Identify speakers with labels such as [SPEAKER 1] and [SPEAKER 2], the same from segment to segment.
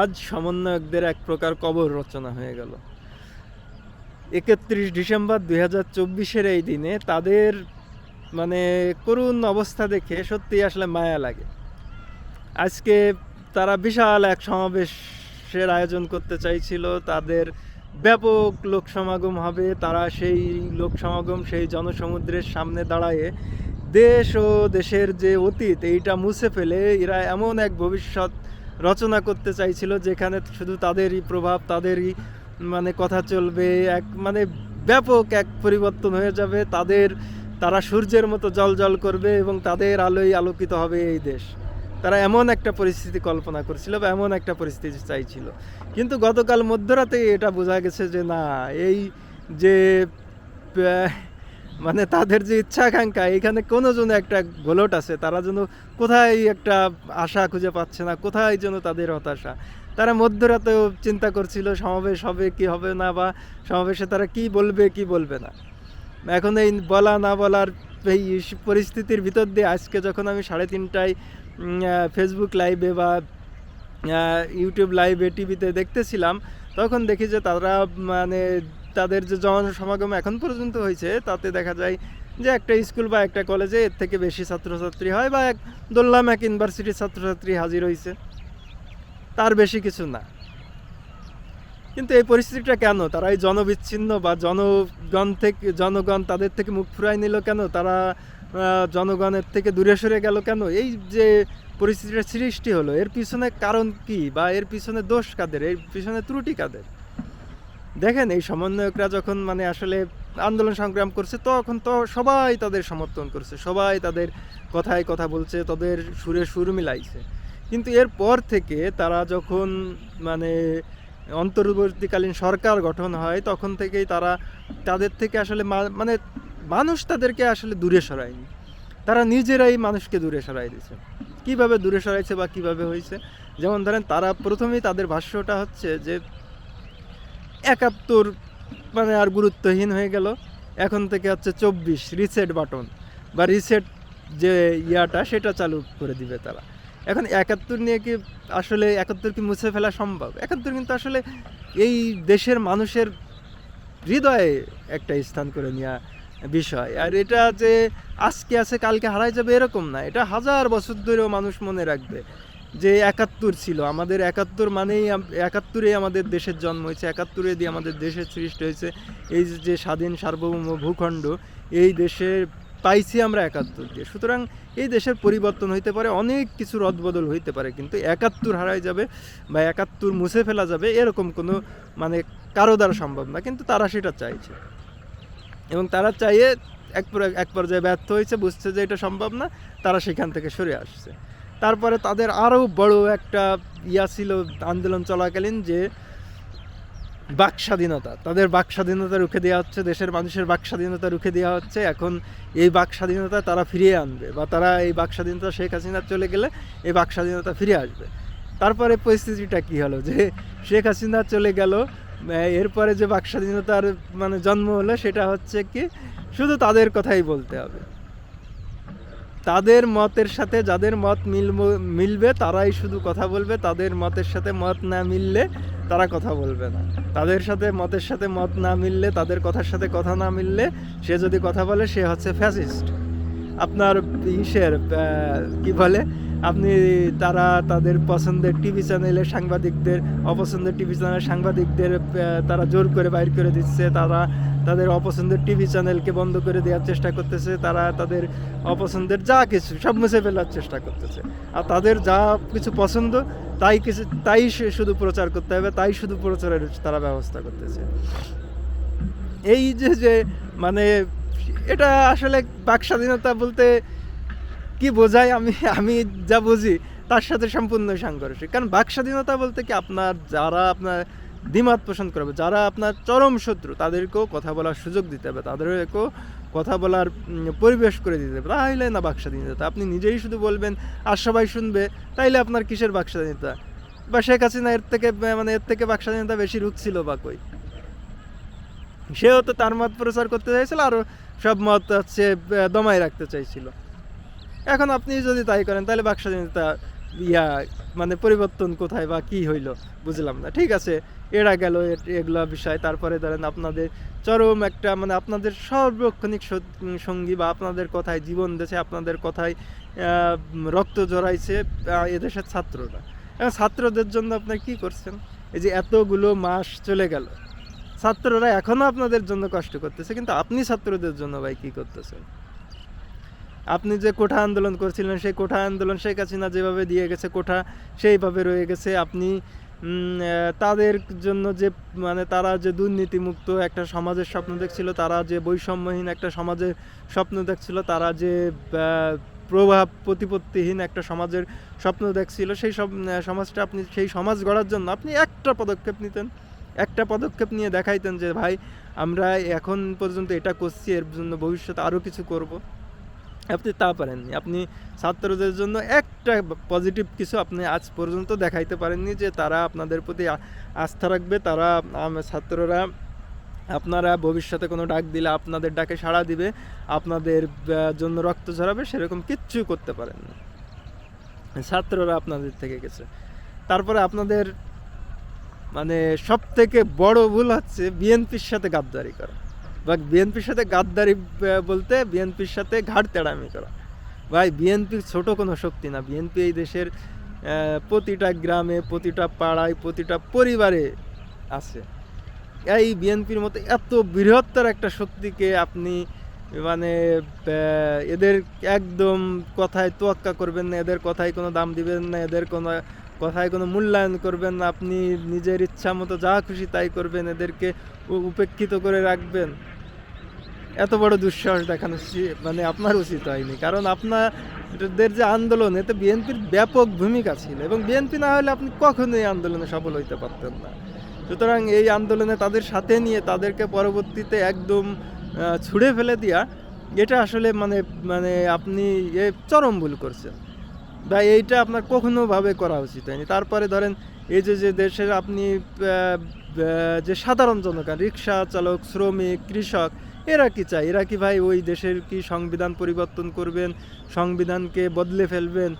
[SPEAKER 1] আজ সমন্বয়কদের এক প্রকার কবর রচনা হয়ে গেল। 31 ডিসেম্বর 2024-এর এই দিনে তাদের মানে করুণ অবস্থা দেখে সত্যি আসলে মায়া লাগে। আজকে তারা বিশাল এক সমাবেশের আয়োজন করতে চাইছিল, তাদের ব্যাপক লোক সমাগম হবে, তারা সেই লোক সমাগম, সেই জনসমুদ্রের সামনে দাঁড়ায়ে দেশ ও দেশের যে অতীত এইটা মুছে ফেলে এরা এমন এক ভবিষ্যৎ রচনা করতে চাইছিল যেখানে শুধু তাদেরই প্রভাব, তাদেরই কথা চলবে, এক ব্যাপক এক পরিবর্তন হয়ে যাবে, তারা সূর্যের মতো জ্বলজ্বল করবে এবং তাদের আলোয় আলোকিত হবে এই দেশ। তারা এমন একটা পরিস্থিতি কল্পনা করছিল বা এমন একটা পরিস্থিতি চাইছিল। কিন্তু গতকাল মধ্যরাতে এটা বোঝা গেছে যে না, এই যে তাদের যে ইচ্ছা আকাঙ্ক্ষা, এখানে কোনো যেন একটা গোলট আছে, তারা যেন কোথায় একটা আশা খুঁজে পাচ্ছে না, কোথায় যেন তাদের হতাশা। তারা মধ্যরাতেও চিন্তা করছিল সমাবেশ হবে কি হবে না, বা সমাবেশে তারা কি বলবে কি বলবে না। এখন এই বলা না বলার এই পরিস্থিতির ভিতর দিয়ে আজকে যখন আমি 3:30টায় ফেসবুক লাইভে বা ইউটিউব লাইভে টিভিতে দেখতেছিলাম, তখন দেখি যে তারা তাদের যে জনসমাগম এখন পর্যন্ত হয়েছে তাতে দেখা যায় যে একটা স্কুল বা একটা কলেজে এর থেকে বেশি ছাত্রছাত্রী হয়, বা ধরলাম এক ইউনিভার্সিটির ছাত্রছাত্রী হাজির হয়েছে, তার বেশি কিছু না। কিন্তু এই পরিস্থিতিটা কেন? তারা এই জনবিচ্ছিন্ন বা জনগণ তাদের থেকে মুখ ফুরাই নিল কেন? তারা জনগণের থেকে দূরে সরে গেল কেন? এই যে পরিস্থিতিটা সৃষ্টি হলো, এর পিছনে কারণ কি, বা এর পিছনে দোষ কাদের, এর পিছনে ত্রুটি কাদের? দেখেন, এই সমন্বয়করা যখন আসলে আন্দোলন সংগ্রাম করছে, তখন তো সবাই তাদের সমর্থন করছে, সবাই তাদের কথায় কথা বলছে, তাদের সুরে সুর মিলাইছে। কিন্তু এরপর থেকে তারা যখন অন্তর্বর্তীকালীন সরকার গঠন হয়, তখন থেকেই তাদের থেকে আসলে মানুষ তাদেরকে আসলে দূরে সরায়নি, তারা নিজেরাই মানুষকে দূরে সরাই দিয়েছে। কিভাবে দূরে সরাইছে বা কিভাবে হয়েছে? যেমন ধরেন, তারা প্রথমেই তাদের ভাষ্যটা হচ্ছে যে 71 আর গুরুত্বহীন হয়ে গেল, এখন থেকে হচ্ছে 24 রিসেট বাটন বা রিসেট যে ইয়াটা সেটা চালু করে দিবে তারা। এখন 71 নিয়ে কি আসলে 71 কি মুছে ফেলা সম্ভব? 71 কিন্তু আসলে এই দেশের মানুষের হৃদয়ে একটা স্থান করে নেওয়া বিষয়। আর এটা যে আজকে আছে কালকে হারাই যাবে এরকম না, এটা হাজার বছর ধরেও মানুষ মনে রাখবে যে 71 ছিল আমাদের, 71 মানেই 71-এ আমাদের দেশের জন্ম হয়েছে, 71-এ দিয়ে আমাদের দেশের সৃষ্টি হয়েছে। এই যে স্বাধীন সার্বভৌম ভূখণ্ড, এই দেশে পাইছি আমরা 71 দিয়ে। সুতরাং এই দেশের পরিবর্তন হইতে পারে, অনেক কিছু রদবদল হইতে পারে, কিন্তু 71 হারাই যাবে বা 71 মুছে ফেলা যাবে এরকম কোনো কারো দ্বারা সম্ভব না। কিন্তু তারা সেটা চাইছে, এবং তারা চাইয়ে এক পর্যায়ে ব্যর্থ হয়েছে, বুঝছে যে এটা সম্ভব না, তারা সেখান থেকে সরে আসছে। তারপরে তাদের আরও বড় একটা ছিল আন্দোলন চলাকালীন, যে বাক স্বাধীনতা, তাদের বাক স্বাধীনতা রুখে দেওয়া হচ্ছে, দেশের মানুষের বাক স্বাধীনতা রুখে দেওয়া হচ্ছে। এখন এই বাক স্বাধীনতা তারা ফিরিয়ে আনবে, বা তারা এই বাক স্বাধীনতা, শেখ হাসিনা চলে গেলে এই বাক স্বাধীনতা ফিরে আসবে। তারপরে পরিস্থিতিটা কি হলো, যে শেখ হাসিনা চলে গেল, এরপরে যে বাক স্বাধীনতার জন্ম হলো, সেটা হচ্ছে কি শুধু তাদের কথাই বলতে হবে, তাদের মতের সাথে যাদের মত মিলবে তারাই শুধু কথা বলবে, তাদের মতের সাথে মত না মিললে তারা কথা বলবে না। তাদের সাথে মতের সাথে মত না মিললে, তাদের কথার সাথে কথা না মিললে, সে যদি কথা বলে সে হচ্ছে ফ্যাসিস্ট। আপনার কি বলে, তারা তাদের পছন্দের টিভি চ্যানেলের সাংবাদিকদের, অপছন্দের টিভি চ্যানেলের সাংবাদিকদের তারা জোর করে বাইর করে দিচ্ছে, তারা তাদের অপছন্দের টিভি চ্যানেলকে বন্ধ করে দেওয়ার চেষ্টা করতেছে, তারা তাদের অপছন্দের যা কিছু সব মুছে ফেলার চেষ্টা করতেছে, আর তাদের যা কিছু পছন্দ তাই শুধু প্রচার করতে হবে, তাই শুধু প্রচারের তারা ব্যবস্থা করতেছে। এই যে এটা আসলে বাক স্বাধীনতা বলতে কি বোঝায়, আমি যা বুঝি তার সাথে সম্পূর্ণ সাংঘর্ষিক। কারণ বাক স্বাধীনতা বলতে কি, যারা আপনার দ্বিমত পোষণ করবে, যারা আপনার চরম শত্রু, তাদেরকেও কথা বলার সুযোগ দিতে হবে, তাদেরকেও কথা বলার পরিবেশ করে দিতে হবে, তাহলে না বাক স্বাধীনতা। আপনি নিজেই শুধু বলবেন আর সবাই শুনবে, তাইলে আপনার কিসের বাক স্বাধীনতা? বা শেখ হাসিনা এর থেকে বাক স্বাধীনতা বেশি রুখছিল বা কই? সেও তো তার মত প্রচার করতে চাইছিল, আরও সব মত দমায় রাখতে চাইছিল। এখন আপনি যদি তাই করেন, তাহলে বাক স্বাধীনতা ইয়া মানে পরিবর্তন কোথায় বা কি হইলো বুঝলাম না। ঠিক আছে, এরা গেল এগুলা বিষয়। তারপরে ধরেন আপনাদের চরম একটা মানে আপনাদের সার্বক্ষণিক সঙ্গী বা আপনাদের কথায় জীবন দিয়েছে, আপনাদের কথায় রক্ত জড়াইছে এদেশের ছাত্ররা। এখন ছাত্রদের জন্য আপনার কি করছেন? এই যে এতগুলো মাস চলে গেল, ছাত্ররা এখনো আপনাদের জন্য কষ্ট করতেছে, কিন্তু আপনি ছাত্রদের জন্য ভাই কি করতেছেন? আপনি যে কোঠা আন্দোলন করছিলেন, সেই কোঠা আন্দোলন শেখ হাসিনা যেভাবে দিয়ে গেছে, কোঠা সেইভাবে রয়ে গেছে। আপনি তাদের জন্য যে মানে তারা যে দুর্নীতিমুক্ত একটা সমাজের স্বপ্ন দেখছিল, তারা যে বৈষম্যহীন একটা সমাজের স্বপ্ন দেখছিল, তারা যে প্রভাব প্রতিপত্তিহীন একটা সমাজের স্বপ্ন দেখছিল, সেই সব সমাজটা আপনি সেই সমাজ গড়ার জন্য আপনি একটা পদক্ষেপ নিতেন, একটা পদক্ষেপ নিয়ে দেখাইতেন যে ভাই আমরা এখন পর্যন্ত এটা করছি, এর জন্য ভবিষ্যতে আরও কিছু করব। আপনি তা পারেননি। আপনি ছাত্রদের জন্য একটা পজিটিভ কিছু আপনি আজ পর্যন্ত দেখাইতে পারেননি যে তারা আপনাদের প্রতি আস্থা রাখবে, তারা ছাত্ররা আপনারা ভবিষ্যতে কোনো ডাক দিলে আপনাদের ডাকে সাড়া দিবে, আপনাদের জন্য রক্ত ঝরাবে, সেরকম কিচ্ছু করতে পারেননি। ছাত্ররা আপনাদের থেকে গেছে। তারপরে আপনাদের মানে সব থেকে বড় ভুল হচ্ছে বিএনপির সাথে গাদ্দারি করা, বা বিএনপির সাথে গাদ্দারি বলতে বিএনপির সাথে ঘাড় তেড়ামি করা। ভাই বিএনপি ছোট কোনো শক্তি না। বিএনপি এই দেশের প্রতিটা গ্রামে, প্রতিটা পাড়ায়, প্রতিটা পরিবারে আছে। এই বিএনপির মতো এত বৃহত্তর একটা শক্তিকে আপনি মানে এদের একদম কথায় তোয়াক্কা করবেন না, এদের কথায় কোনো দাম দিবেন না, এদের কোনো কথায় কোনো মূল্যায়ন করবেন না, আপনি নিজের ইচ্ছা মতো যা খুশি তাই করবেন, এদেরকে উপেক্ষিত করে রাখবেন। এত বড় দুঃসাহস দেখানো মানে আপনার উচিত হয়নি, কারণ আপনাদের যে আন্দোলন, এতে বিএনপির ব্যাপক ভূমিকা ছিল, এবং বিএনপি না হলে আপনি কখনোই এই আন্দোলনে সফল হইতে পারতেন না। সুতরাং এই আন্দোলনে তাদের সাথে নিয়ে তাদেরকে পরবর্তীতে একদম ছুঁড়ে ফেলে দিয়া, এটা আসলে মানে মানে আপনি চরম ভুল করছেন, বা এইটা আপনার কখনোভাবে করা উচিত হয়নি। তারপরে ধরেন এই যে দেশের আপনি যে সাধারণ জনগণ, রিক্সা চালক, শ্রমিক, কৃষক, এরা কি চায়? এরা কি ভাই ওই দেশের কি সংবিধান পরিবর্তন করবেন, সংবিধানকে বদলে ফেলবেন,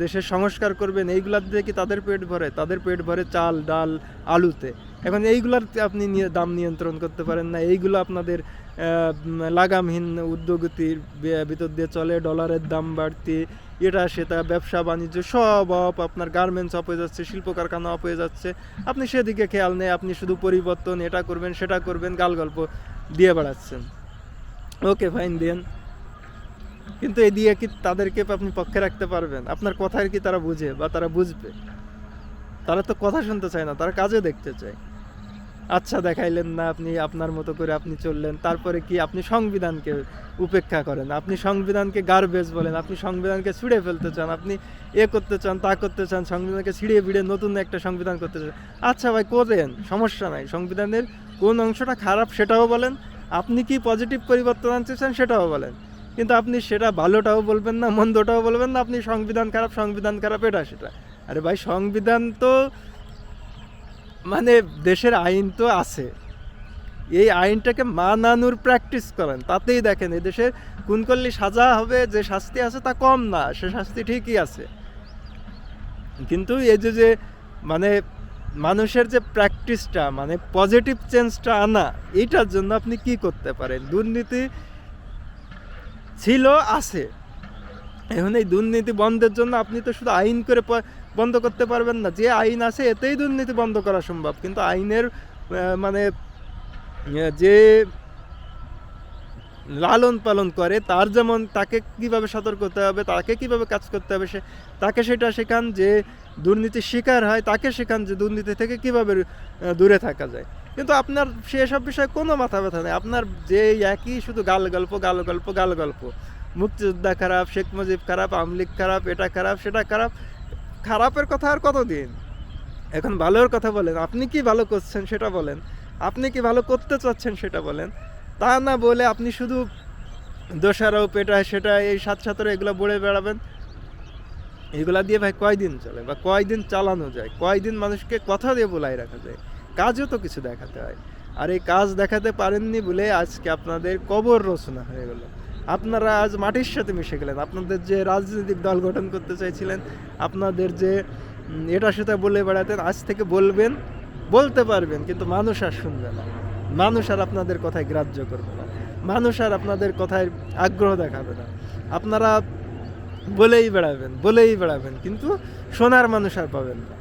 [SPEAKER 1] দেশের সংস্কার করবেন? এইগুলার দিয়ে কি তাদের পেট ভরে? তাদের পেট ভরে চাল, ডাল, আলুতে। এখন এইগুলার আপনি দাম নিয়ন্ত্রণ করতে পারেন না। এইগুলো আপনাদের লাগামহীন উদ্যোগতির ভিতর দিয়ে চলে। ডলারের দাম বাড়তি, এটা সেটা, ব্যবসা বাণিজ্য সব অফ, আপনার গার্মেন্টস অফ হয়ে যাচ্ছে, শিল্প কারখানা অফ হয়ে যাচ্ছে। আপনি সেদিকে খেয়াল নেই, আপনি শুধু পরিবর্তন, এটা করবেন সেটা করবেন, গাল গল্প দিয়ে বেড়াচ্ছেন। ওকে ফাইন দেন, কিন্তু এই দিয়ে কি তাদেরকে আপনি পক্ষে রাখতে পারবেন? আপনার কথার কি তারা বুঝে বা তারা বুঝবে? তারা তো কথা শুনতে চায় না, তারা কাজে দেখতে চায়। আচ্ছা দেখাইলেন না, আপনি আপনার মতো করে আপনি চললেন, তারপরে কি আপনি সংবিধানকে উপেক্ষা করেন, আপনি সংবিধানকে গার্বেজ বলেন, আপনি সংবিধানকে ছিঁড়ে ফেলতে চান, আপনি করতে চান, তা করতে চান, সংবিধানকে ছিঁড়িয়ে ভিড়ে নতুন একটা সংবিধান করতে চান। আচ্ছা ভাই করেন, সমস্যা নাই। সংবিধানের কোন অংশটা খারাপ সেটাও বলেন, আপনি কি পজিটিভ পরিবর্তন আনতে চান সেটাও বলেন, কিন্তু আপনি সেটা ভালোটাও বলবেন না, মন্দটাও বলবেন না, আপনি সংবিধান খারাপ, সংবিধান খারাপ, এটা সেটা। আরে ভাই সংবিধান তো মানে দেশের আইন তো আছে, এই আইনটাকে মানানোর প্র্যাকটিস করেন, তাতেই দেখেন এই দেশের খুন করলে সাজা হবে, যে শাস্তি আছে তা কম না, সে শাস্তি ঠিকই আছে। কিন্তু এই যে মানে মানুষের যে প্র্যাকটিসটা, মানে পজিটিভ চেঞ্জটা আনা, এইটার জন্য আপনি কি করতে পারেন? দুর্নীতি ছিল, আছে। এখন এই দুর্নীতি বন্ধের জন্য আপনি তো শুধু আইন করে বন্ধ করতে পারবেন না। যে আইন আছে এতেই দুর্নীতি বন্ধ করা সম্ভব, কিন্তু আইনের মানে যে লালন পালন করে, তার যেমন তাকে কিভাবে সতর্ক হতে হবে, তাকে কিভাবে কাজ করতে হবে, তাকে সেটা শেখান। যে দুর্নীতির শিকার হয় তাকে শেখান যে দুর্নীতি থেকে কিভাবে দূরে থাকা যায়। কিন্তু আপনার সেসব বিষয়ে কোনো মাথা ব্যথা নেই। আপনার যে একই শুধু গাল গল্প, গাল গল্প, গাল গল্প। মুক্তিযোদ্ধা খারাপ, শেখ মুজিব খারাপ, আওয়ামী লীগ খারাপ, এটা খারাপ, সেটা খারাপ। খারাপের কথা আর কতদিন? এখন ভালোর কথা বলেন, আপনি কি ভালো করছেন সেটা বলেন, আপনি কি ভালো করতে চাচ্ছেন সেটা বলেন। তা না বলে আপনি শুধু দোষারোপ, এটা সেটা, এই সাত এগুলো বলে বেড়াবেন। এগুলা দিয়ে ভাই কয়দিন চলে, বা কয়দিন চালানো যায়, কয়দিন মানুষকে কথা দিয়ে বলাই রাখা যায়? কাজও তো কিছু দেখাতে হয়। আর এই কাজ দেখাতে পারেননি বলে আজকে আপনাদের কবর রচনা হয়ে গেল। আপনারা আজ মাটির সাথে মিশে গেলেন। আপনাদের যে রাজনৈতিক দল গঠন করতে চাইছিলেন, আপনাদের যে এটা সেটা বলে বেড়াতেন, আজ থেকে বলবেন, বলতে পারবেন, কিন্তু মানুষ আর শুনবে না। মানুষ আর আপনাদের কথায় গ্রাহ্য করবে না। মানুষ আর আপনাদের কথায় আগ্রহ দেখাবে না। আপনারা বলেই বেড়াবেন, বলেই বেড়াবেন, কিন্তু শোনার মানুষ আর পাবেন না।